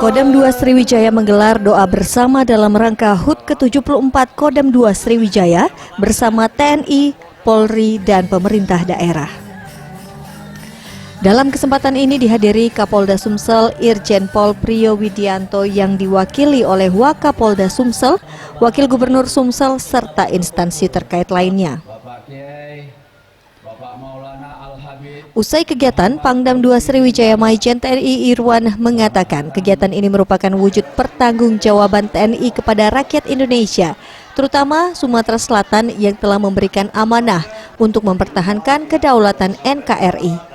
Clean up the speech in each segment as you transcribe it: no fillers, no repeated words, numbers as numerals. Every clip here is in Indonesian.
Kodam 2 Sriwijaya menggelar doa bersama dalam rangka HUT ke-74 Kodam 2 Sriwijaya bersama TNI, Polri, dan pemerintah daerah. Dalam kesempatan ini dihadiri Kapolda Sumsel Irjen Pol Priyo Widianto yang diwakili oleh Wakapolda Sumsel, Wakil Gubernur Sumsel, serta instansi terkait lainnya. Usai kegiatan, Pangdam 2 Sriwijaya Maijen TNI Irwan mengatakan kegiatan ini merupakan wujud pertanggungjawaban TNI kepada rakyat Indonesia, terutama Sumatera Selatan yang telah memberikan amanah untuk mempertahankan kedaulatan NKRI.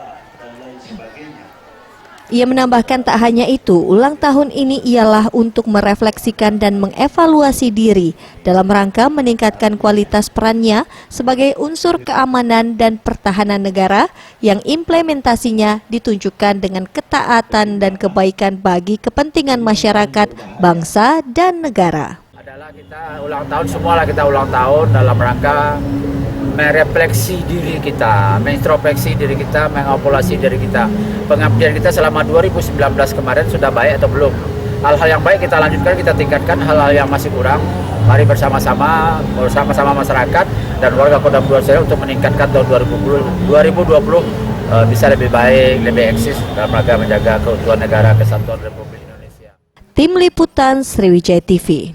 Ia menambahkan tak hanya itu, ulang tahun ini ialah untuk merefleksikan dan mengevaluasi diri dalam rangka meningkatkan kualitas perannya sebagai unsur keamanan dan pertahanan negara yang implementasinya ditunjukkan dengan ketaatan dan kebaikan bagi kepentingan masyarakat, bangsa, dan negara. Adalah kita ulang tahun, semualah kita ulang tahun dalam rangka merefleksi diri kita, mengintrospeksi diri kita, mengevaluasi diri kita. Pengabdian kita selama 2019 kemarin sudah baik atau belum? Hal-hal yang baik kita lanjutkan, kita tingkatkan. Hal-hal yang masih kurang, mari bersama-sama masyarakat dan warga Kodam 2 Sriwijaya untuk meningkatkan tahun 2020 bisa lebih baik, lebih eksis dalam rangka menjaga keutuhan negara, kesatuan Republik Indonesia. Tim Liputan Sriwijaya TV.